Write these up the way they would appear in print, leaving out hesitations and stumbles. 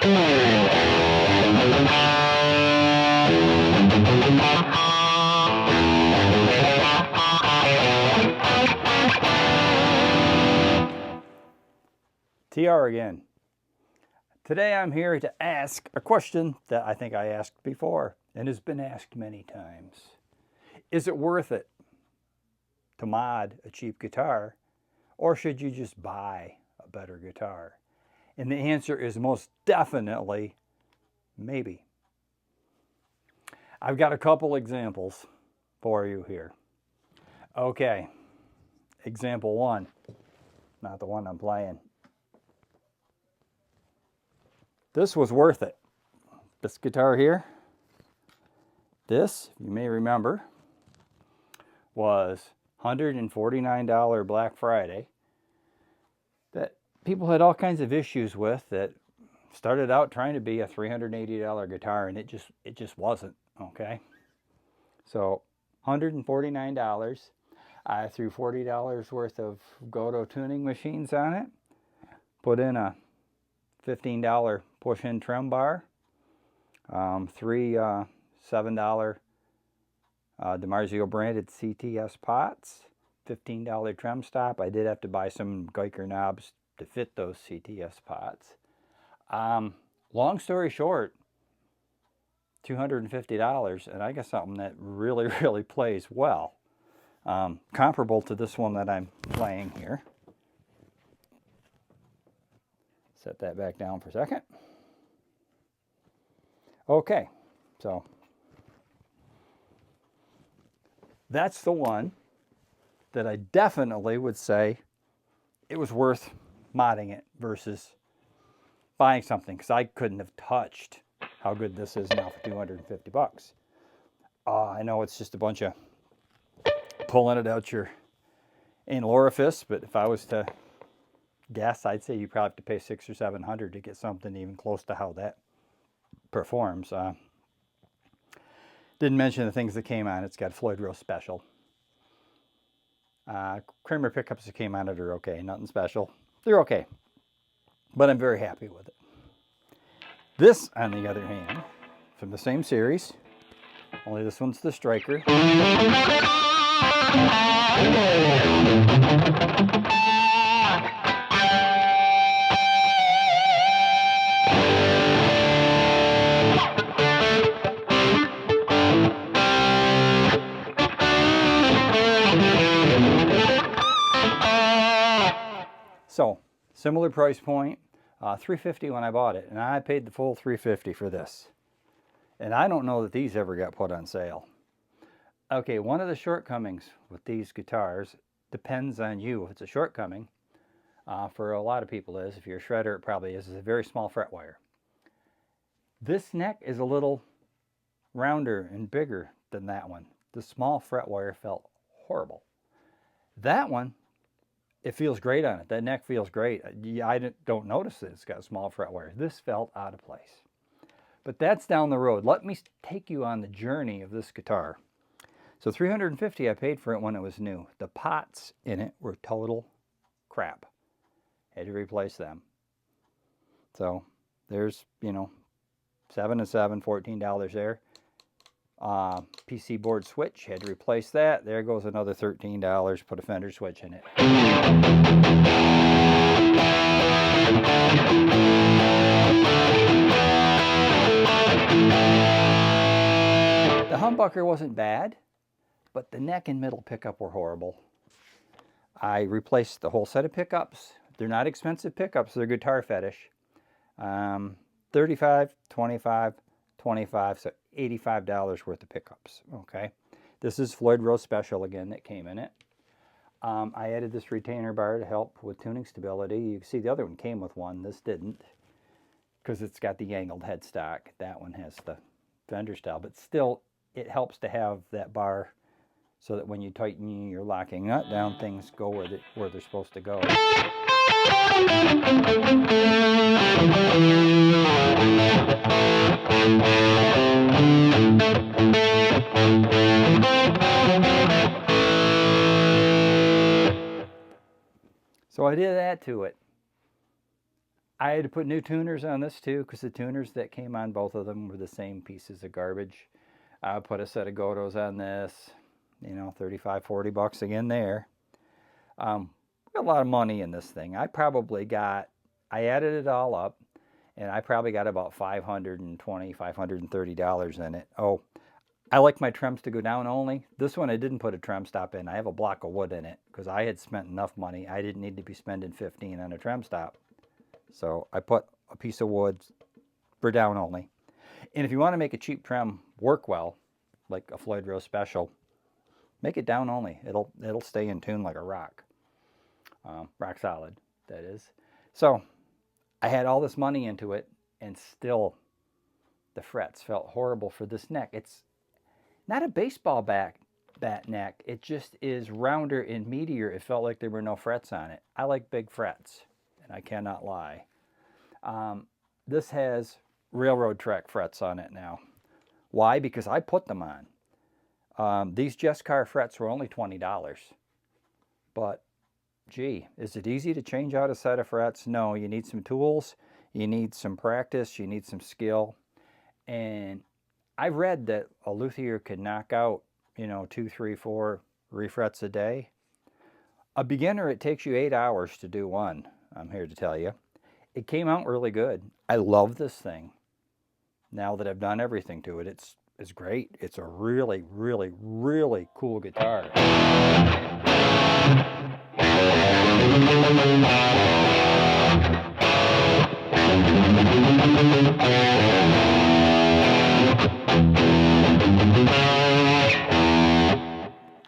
TR again. Today I'm here to ask a question that I think I asked before and has been asked many times. Is it worth it to mod a cheap guitar, or should you just buy a better guitar? And the answer is most definitely maybe. I've got a couple examples for you here. Okay, example one, not the one I'm playing. This was worth it. This guitar here, this, you may remember, was $149 Black Friday that people had all kinds of issues with, that started out trying to be a $380 guitar, and it just wasn't, okay? So $149. I threw $40 worth of Goto tuning machines on it, put in a $15 push-in trim bar, three $7 DiMarzio branded CTS pots, $15 trim stop. I did have to buy some Geiger knobs to fit those CTS pots. Long story short, $250, and I got something that really, really plays well. Comparable to this one that I'm playing here. Set that back down for a second. Okay, so that's the one that I definitely would say it was worth modding it versus buying something, because I couldn't have touched how good this is now for $250. I know it's just a bunch of pulling it out your anal orifice, but if I was to guess, I'd say you probably have to pay $600 or $700 to get something even close to how that performs. Didn't mention the things that came on. It's got Floyd Rose Special. Kramer pickups that came on it are okay. Nothing special. They're okay. But I'm very happy with it. This, on the other hand, from the same series, only this one's the Striker. So, similar price point, $350 when I bought it, and I paid the full $350 for this. And I don't know that these ever got put on sale. Okay, one of the shortcomings with these guitars, depends on you if it's a shortcoming. For a lot of people is, if you're a shredder, it probably is a very small fret wire. This neck is a little rounder and bigger than that one. The small fret wire felt horrible. That one, it feels great on it. That neck feels great. I don't notice that it's got a small fret wire. This felt out of place. But that's down the road. Let me take you on the journey of this guitar. So $350 I paid for it when it was new. The pots in it were total crap. Had to replace them. So there's, you know, 7 and 7, $14 there. PC board switch, had to replace that. There goes another $13, put a Fender switch in it. The humbucker wasn't bad, but the neck and middle pickup were horrible. I replaced the whole set of pickups. They're not expensive pickups, they're Guitar Fetish. 35, 25, 25, so $85 worth of pickups, okay? This is Floyd Rose Special again that came in it. I added this retainer bar to help with tuning stability. You can see the other one came with one, this didn't, because it's got the angled headstock. That one has the Fender style, but still it helps to have that bar so that when you tighten your locking nut down, things go where they're supposed to go. So I did that to it. I had to put new tuners on this too, because the tuners that came on both of them were the same pieces of garbage. I put a set of Gotos on this, you know, 35, 40 bucks again there. A lot of money in this thing. I added it all up, and I probably got about $520, $530 in it. Oh, I like my trims to go down only. This one I didn't put a trim stop in. I have a block of wood in it because I had spent enough money. I didn't need to be spending 15 on a trim stop. So I put a piece of wood for down only. And if you want to make a cheap trim work well, like a Floyd Rose Special, make it down only. It'll stay in tune like a rock. Rock solid, that is. So I had all this money into it, and still the frets felt horrible for this neck. It's not a baseball bat neck. It just is rounder and meatier. It felt like there were no frets on it. I like big frets, and I cannot lie. This has railroad track frets on it now. Why? Because I put them on. These Just Car frets were only $20. But, gee, is it easy to change out a set of frets? No, you need some tools, you need some practice, you need some skill. And I read that a luthier could knock out, 2, 3, 4 refrets a day. A beginner, it takes you 8 hours to do one, I'm here to tell you. It came out really good. I love this thing. Now that I've done everything to it, it's great. It's a really, really, really cool guitar.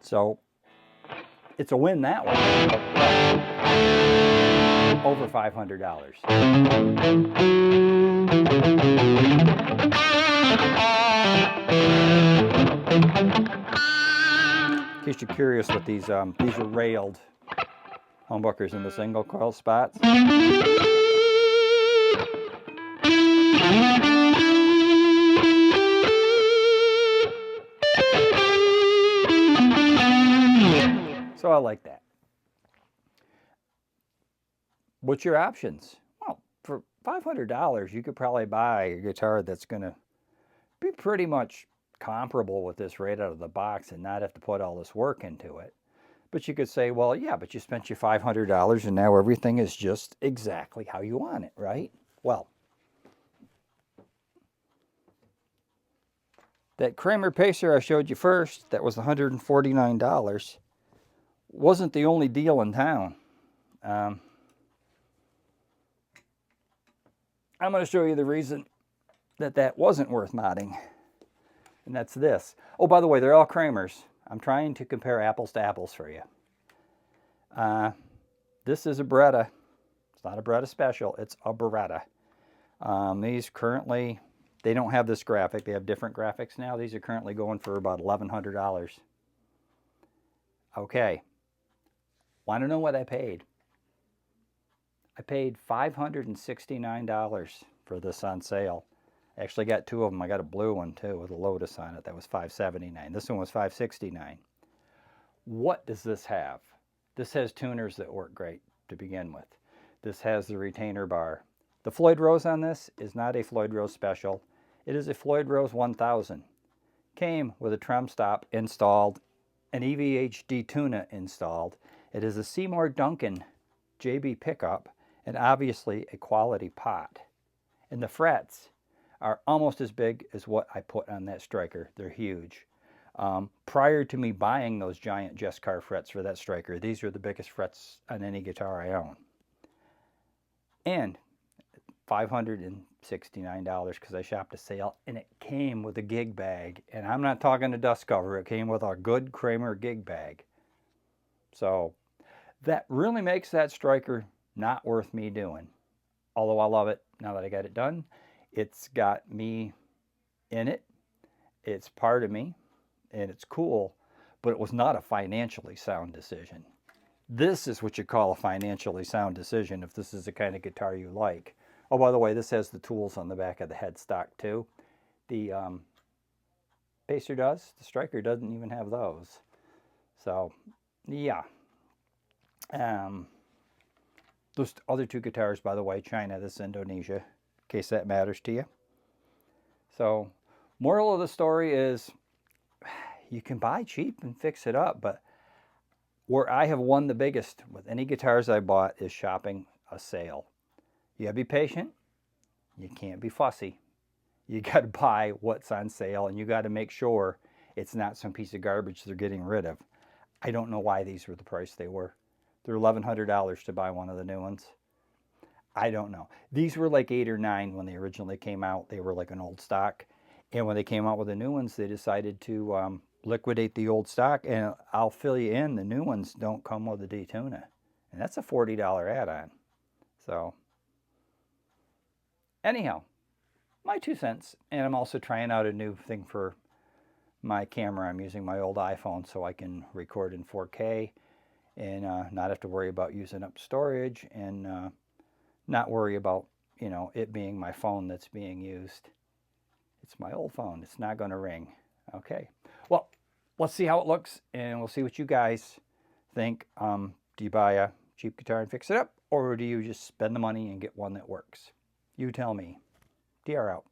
So it's a win that way. Over $500. In case you're curious what these are railed humbuckers in the single coil spots. So I like that. What's your options? Well, for $500, you could probably buy a guitar that's going to be pretty much comparable with this right out of the box and not have to put all this work into it. But you could say, well, yeah, but you spent your $500 and now everything is just exactly how you want it, right? Well, that Kramer Pacer I showed you first, that was $149, wasn't the only deal in town. I'm going to show you the reason that wasn't worth modding, and that's this. Oh, by the way, they're all Kramers. I'm trying to compare apples to apples for you. This is a Beretta. It's not a Beretta Special. It's a Beretta. These currently, they don't have this graphic. They have different graphics now. These are currently going for about $1,100. Okay. Want to know what I paid? I paid $569 for this on sale. I actually got two of them. I got a blue one too with a Lotus on it. That was $579. This one was $569. What does this have? This has tuners that work great to begin with. This has the retainer bar. The Floyd Rose on this is not a Floyd Rose Special. It is a Floyd Rose 1000. Came with a trim stop installed, an EVHD tuner installed. It is a Seymour Duncan JB pickup, and obviously a quality pot. And the frets are almost as big as what I put on that striker. They're huge. Prior to me buying those giant Just Car frets for that striker, these are the biggest frets on any guitar I own. And $569 because I shopped a sale, and it came with a gig bag. And I'm not talking a dust cover. It came with a good Kramer gig bag. So that really makes that striker not worth me doing. Although I love it now that I got it done. It's got me in it. It's part of me. And it's cool. But it was not a financially sound decision. This is what you call a financially sound decision if this is the kind of guitar you like. Oh, by the way, this has the tools on the back of the headstock too. The Pacer does. The striker doesn't even have those. So, yeah. The Those other two guitars, by the way, China, this is Indonesia, in case that matters to you. So, moral of the story is you can buy cheap and fix it up, but where I have won the biggest with any guitars I bought is shopping a sale. You gotta be patient. You can't be fussy. You gotta buy what's on sale, and you gotta make sure it's not some piece of garbage they're getting rid of. I don't know why these were the price they were. They're $1,100 to buy one of the new ones. I don't know. These were like 8 or 9 when they originally came out. They were like an old stock. And when they came out with the new ones, they decided to liquidate the old stock. And I'll fill you in, the new ones don't come with a Daytona. And that's a $40 add-on. So, anyhow, my 2 cents. And I'm also trying out a new thing for my camera. I'm using my old iPhone so I can record in 4K and not have to worry about using up storage and not worry about, you know, it being my phone that's being used. It's my old phone. It's not going to ring. Okay. Well, let's see how it looks, and we'll see what you guys think. Do you buy a cheap guitar and fix it up, or do you just spend the money and get one that works? You tell me. DR out.